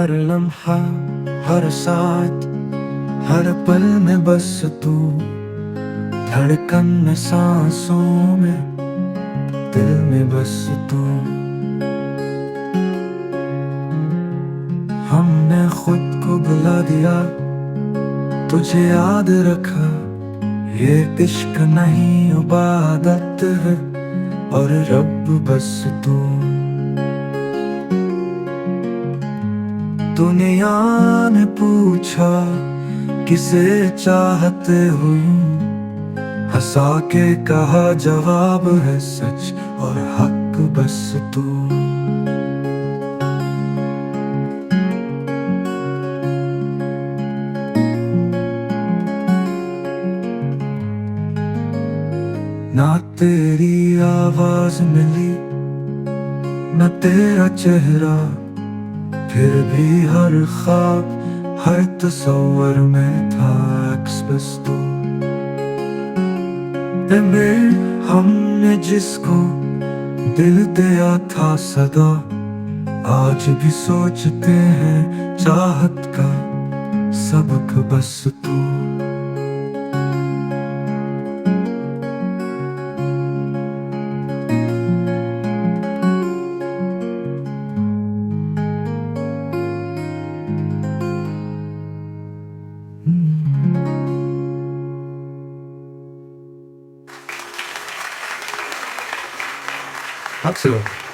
हर लम्हा, हर साथ, हर पल में बस तू, धड़कन में, सांसों में, दिल में बस तू। हमने खुद को भुला दिया, तुझे याद रखा। ये इश्क नहीं इबादत है, और रब बस तू। दुनिया ने पूछा किसे चाहते हो, हंसा के कहा जवाब है सच और हक बस तू। ना तेरी आवाज मिली, न तेरा चेहरा, फिर भी हर ख्वाब, हर तस्वर में था अक्स बस तू। हमने जिसको दिल दिया था सदा, आज भी सोचते हैं चाहत का सबक बस तू। Absolut.